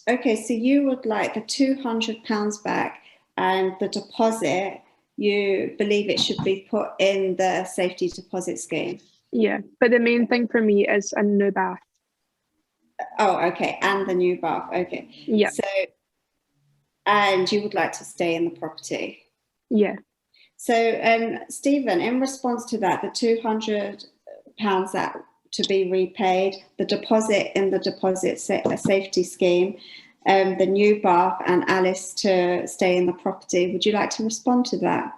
Okay, so you would like the £200 back, and the deposit, you believe it should be put in the safety deposit scheme? Yeah, but the main thing for me is a new bath. Oh, okay, and the new bath, okay. Yeah. So, and you would like to stay in the property? Yeah. So, Stephen, in response to that, the £200 that to be repaid, the deposit in the deposit safety scheme, the new bath, and Alice to stay in the property. Would you like to respond to that?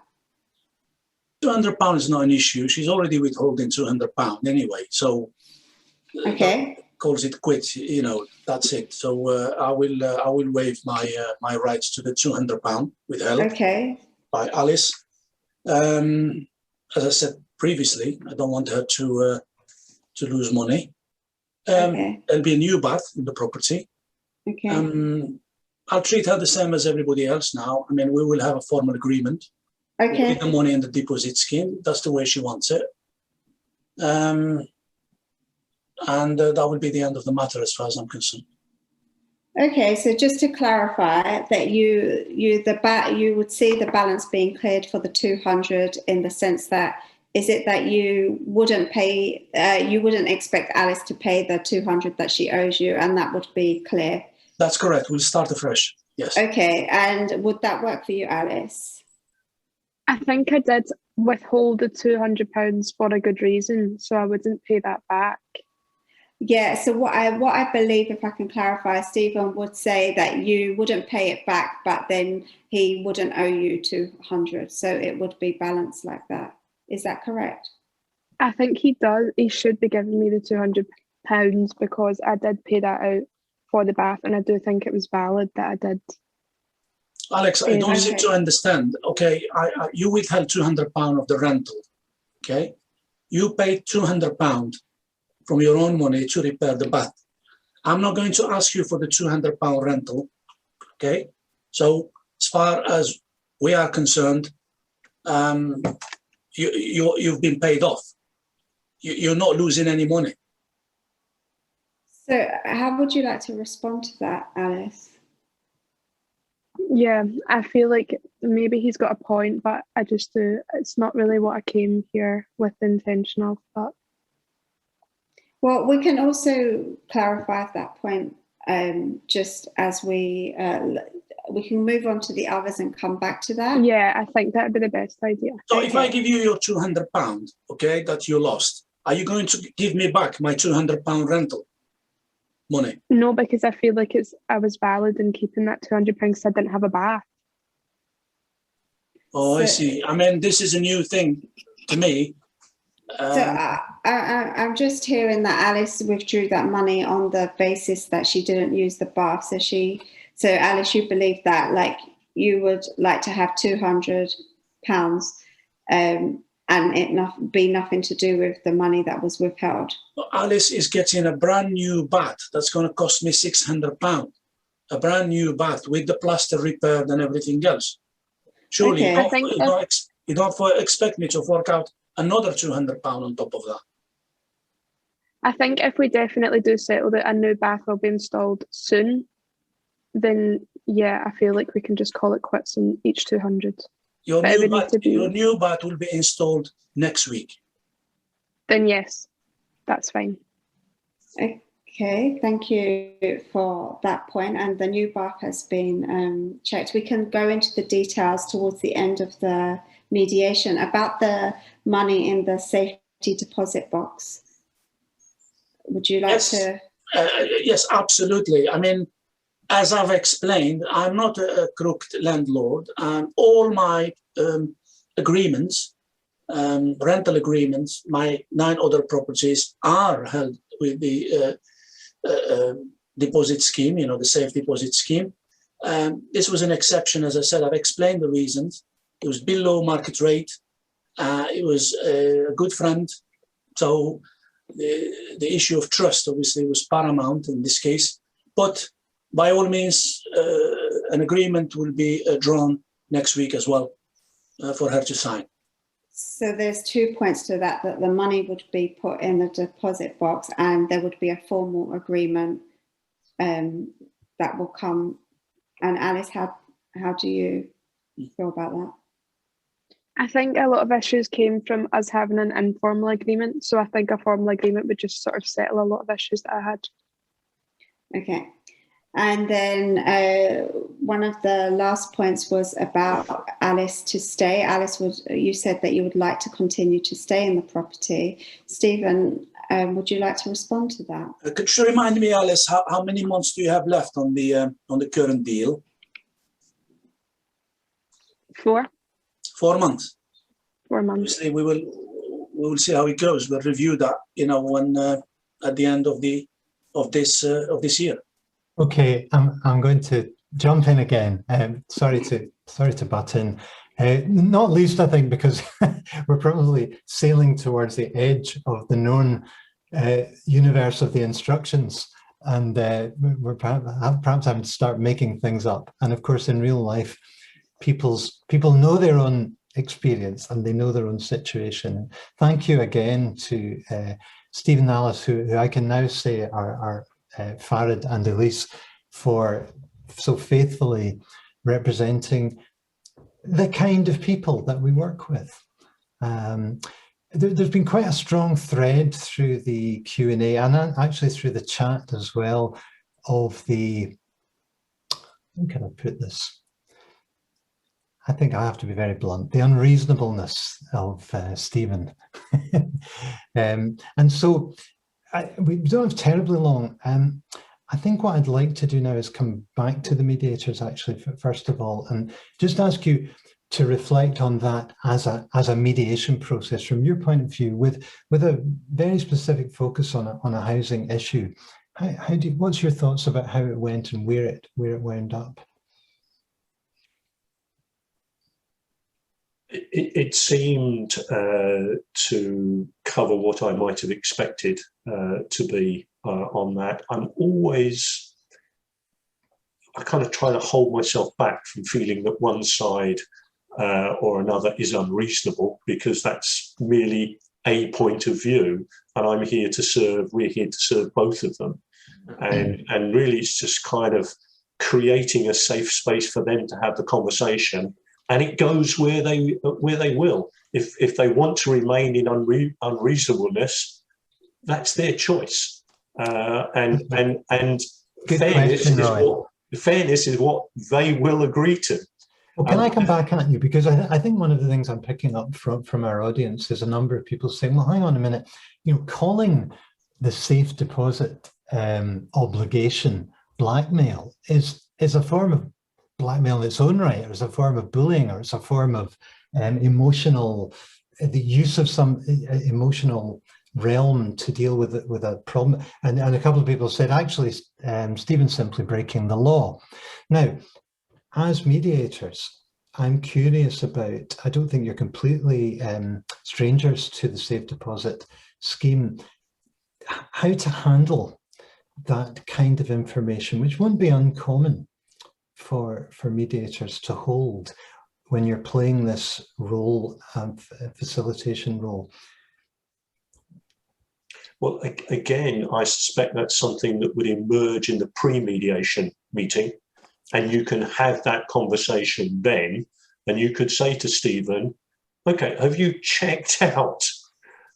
£200 is not an issue. She's already withholding £200 anyway, so okay, calls it quits. That's it. So I will waive my rights to the £200 withheld. Okay. By Alice. As I said previously, I don't want her to lose money. Okay. There'll be a new bath in the property. Okay. I'll treat her the same as everybody else now. I mean, we will have a formal agreement. Okay. With the money in the deposit scheme. That's the way she wants it. And that will be the end of the matter as far as I'm concerned. Okay, so just to clarify that you would see the balance being cleared for the 200 in the sense that, is it that you wouldn't pay, you wouldn't expect Alice to pay the 200 that she owes you, and that would be clear? That's correct. We'll start afresh. Yes. Okay, and would that work for you, Alice? I think I did withhold the £200 for a good reason, so I wouldn't pay that back. Yeah, so what I believe, if I can clarify, Stephen would say that you wouldn't pay it back, but then he wouldn't owe you 200, so it would be balanced like that. Is that correct? I think he does. He should be giving me the £200 because I did pay that out for the bath, and I do think it was valid that I did. Alex, I don't seem to understand. Okay, you withheld £200 of the rental. Okay, you paid £200 from your own money to repair the bath. I'm not going to ask you for the £200 rental. Okay, so as far as we are concerned, you've been paid off. You're not losing any money. So how would you like to respond to that, Alice? Yeah, I feel like maybe he's got a point, but I just do. It's not really what I came here with the intention of. But well, we can also clarify that point just as we can move on to the others and come back to that. Yeah, I think that would be the best idea. So if I give you your £200, okay, that you lost, are you going to give me back my £200 rental money? No, because I feel like I was valid in keeping that £200 because I didn't have a bath. Oh, I see. I mean, this is a new thing to me. I'm just hearing that Alice withdrew that money on the basis that she didn't use the bath. So Alice, you believe that, like, you would like to have £200, and it be nothing to do with the money that was withheld. Alice is getting a brand new bath that's going to cost me £600. A brand new bath with the plaster repaired and everything else. Surely okay. you don't expect me to fork out another £200 on top of that. I think if we definitely do settle that a new bath will be installed soon, then yeah, I feel like we can just call it quits on each 200. Your new bath will be installed next week. Then yes, that's fine. Okay, thank you for that point. And the new bath has been checked. We can go into the details towards the end of the mediation about the money in the safety deposit box. Would you like to? Yes, absolutely. I mean, as I've explained, I'm not a crooked landlord, and all my agreements, rental agreements, my 9 other properties are held with the deposit scheme, you know, the safe deposit scheme. This was an exception, as I said. I've explained the reasons. It was below market rate. It was a good friend. So the issue of trust obviously was paramount in this case. But by all means, an agreement will be drawn next week as well for her to sign. So there's 2 points to that, that the money would be put in the deposit box and there would be a formal agreement that will come. And Alice, how do you feel about that? I think a lot of issues came from us having an informal agreement. So I think a formal agreement would just sort of settle a lot of issues that I had. Okay. And then one of the last points was about Alice to stay. Alice, you said that you would like to continue to stay in the property. Stephen, would you like to respond to that? Could you remind me, Alice, how many months do you have left on the current deal? 4. 4 months. 4 months. Obviously, we will see how it goes. We'll review that, you know, when at the end of this year. Okay, I'm going to jump in again. Sorry to butt in. Not least, I think, because we're probably sailing towards the edge of the known universe of the instructions, and we're perhaps having to start making things up. And of course, in real life, people know their own experience and they know their own situation. Thank you again to Stephen and Alice, who I can now say are Farid and Elise, for so faithfully representing the kind of people that we work with. There's been quite a strong thread through the Q&A and actually through the chat as well of the, how can I put this? I think I have to be very blunt, the unreasonableness of Stephen. And so we don't have terribly long. I think what I'd like to do now is come back to the mediators, actually, first of all, and just ask you to reflect on that as a mediation process from your point of view, with a very specific focus on a housing issue. What's your thoughts about how it went and where it wound up? It seemed to cover what I might have expected to be on that. I kind of try to hold myself back from feeling that one side or another is unreasonable, because that's merely a point of view, and we're here to serve both of them. And really it's just kind of creating a safe space for them to have the conversation. And it goes where they will. If they want to remain in unreasonableness, that's their choice. And fairness is what they will agree to. Well, can I come back at you? Because I think one of the things I'm picking up from our audience is a number of people saying, well, hang on a minute, you know, calling the safe deposit obligation blackmail is a form of blackmail in its own right, or it's a form of bullying, or it's a form of emotional the use of some emotional realm to deal with it, with a problem. And a couple of people said, actually, Stephen's simply breaking the law. Now, as mediators, I'm curious about, I don't think you're completely strangers to the safe deposit scheme, how to handle that kind of information, which won't be uncommon for mediators to hold when you're playing this role, facilitation role. Well, again, I suspect that's something that would emerge in the pre-mediation meeting, and you can have that conversation then, and you could say to Stephen, okay, have you checked out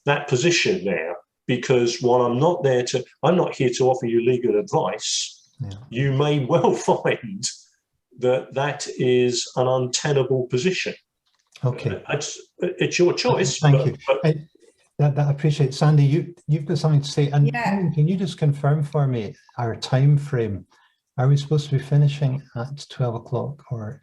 that position there? Because while I'm not here to offer you legal advice, you may well find that that is an untenable position. Okay. It's your choice. Thank you. I appreciate it. Sandy, you've got something to say. And yeah. Can you just confirm for me our time frame? Are we supposed to be finishing at 12 o'clock or?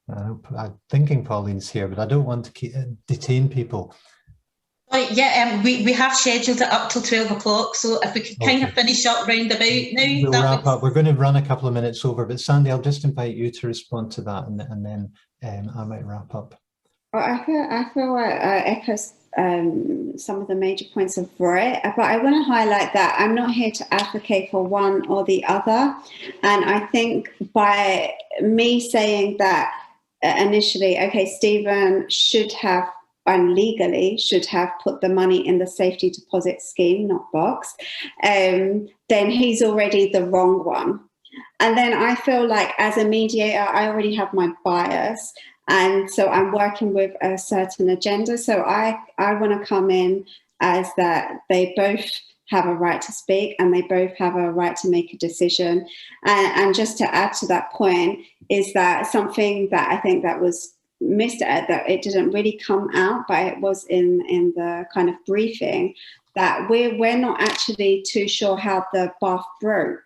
I'm thinking Pauline's here, but I don't want to detain people. Yeah, we have scheduled it up till 12 o'clock. So if we could kind of finish up round about now. We'll wrap up. We're going to run a couple of minutes over, but Sandy, I'll just invite you to respond to that, and then I might wrap up. Well, I feel like I echo some of the major points of Roy, but I want to highlight that I'm not here to advocate for one or the other. And I think by me saying that initially, okay, Stephen should have, and legally should have put the money in the safety deposit scheme, not box, then he's already the wrong one. And then I feel like as a mediator, I already have my bias. And so I'm working with a certain agenda. So I want to come in as that they both have a right to speak and they both have a right to make a decision. And just to add to that point is that something that I think that was missed, that it didn't really come out, but it was in the kind of briefing, that we're not actually too sure how the bath broke.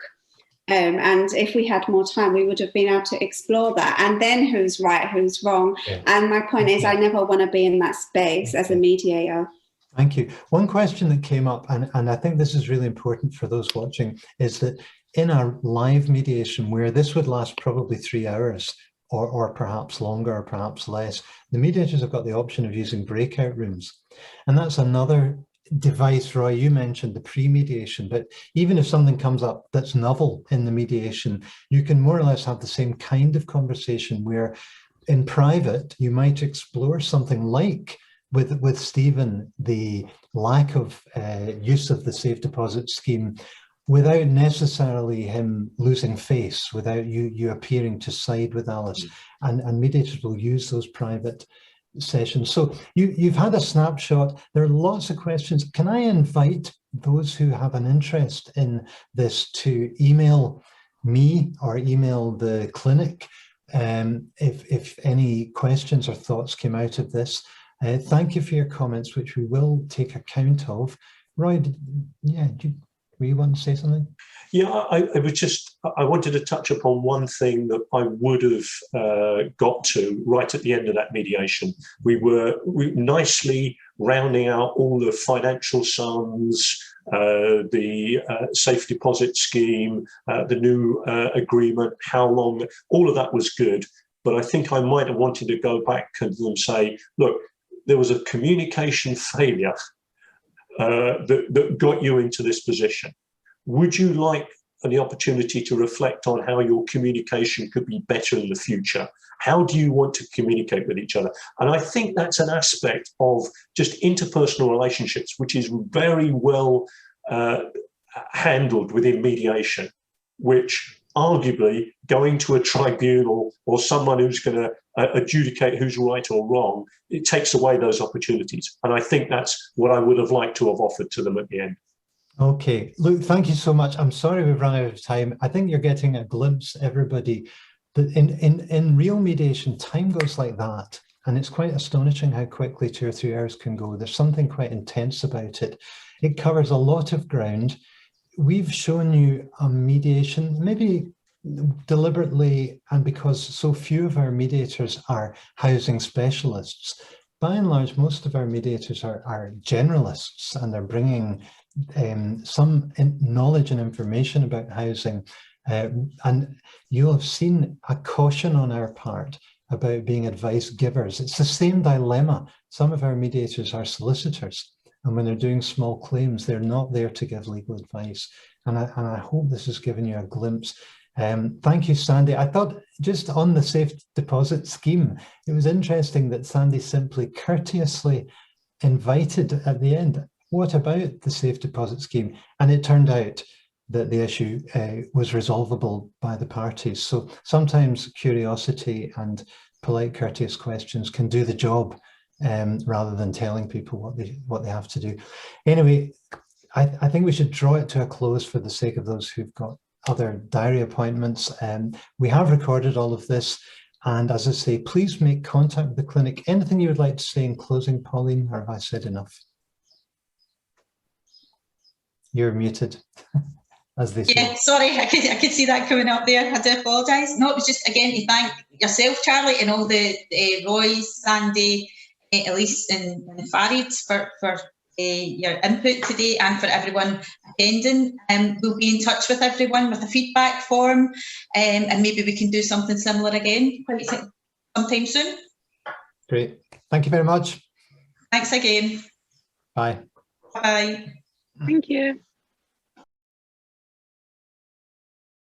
And if we had more time, we would have been able to explore that. And then who's right, who's wrong. Yeah. And my point is, I never want to be in that space as a mediator. Thank you. One question that came up, and I think this is really important for those watching, is that in our live mediation, where this would last probably 3 hours, or perhaps longer, or perhaps less, the mediators have got the option of using breakout rooms. And that's another device. Roy, you mentioned the pre-mediation, but even if something comes up that's novel in the mediation, you can more or less have the same kind of conversation where in private you might explore something like with Stephen, the lack of use of the safe deposit scheme without necessarily him losing face, without you appearing to side with Alice, and mediators will use those private sessions. So you've had a snapshot. There are lots of questions. Can I invite those who have an interest in this to email me or email the clinic if any questions or thoughts came out of this? Thank you for your comments, which we will take account of. Roy, were you want to say something? Yeah, I wanted to touch upon one thing that I would have got to right at the end of that mediation. We were nicely rounding out all the financial sums, the safe deposit scheme, the new agreement, how long, all of that was good. But I think I might have wanted to go back and say, look, there was a communication failure that got you into this position. Would you like the opportunity to reflect on how your communication could be better in the future? How do you want to communicate with each other? And I think that's an aspect of just interpersonal relationships, which is very well handled within mediation, which arguably going to a tribunal or someone who's going to adjudicate who's right or wrong, it takes away those opportunities. And I think that's what I would have liked to have offered to them at the end. Okay, Luke, thank you so much. I'm sorry we've run out of time. I think you're getting a glimpse, everybody, that in real mediation, time goes like that. And it's quite astonishing how quickly 2 or 3 hours can go. There's something quite intense about it. It covers a lot of ground. We've shown you a mediation, maybe deliberately, and because so few of our mediators are housing specialists, by and large, most of our mediators are generalists, and they're bringing some knowledge and information about housing. And you'll have seen a caution on our part about being advice givers. It's the same dilemma. Some of our mediators are solicitors, and when they're doing small claims, they're not there to give legal advice. And I hope this has given you a glimpse. Thank you, Sandy. I thought just on the safe deposit scheme, it was interesting that Sandy simply courteously invited at the end, what about the safe deposit scheme? And it turned out that the issue was resolvable by the parties. So sometimes curiosity and polite, courteous questions can do the job rather than telling people what they have to do. Anyway, I think we should draw it to a close for the sake of those who've got other diary appointments. We have recorded all of this. And as I say, please make contact with the clinic. Anything you would like to say in closing, Pauline, or have I said enough? You're muted, as they say. Yeah, sorry, I could see that coming up there. I do apologise. No, it was just, again, to thank yourself, Charlie, and all the Roy's, Sandy, Elise and Farid for your input today, and for everyone attending. We'll be in touch with everyone with a feedback form, and maybe we can do something similar again sometime soon. Great. Thank you very much. Thanks again. Bye. Bye. Thank you.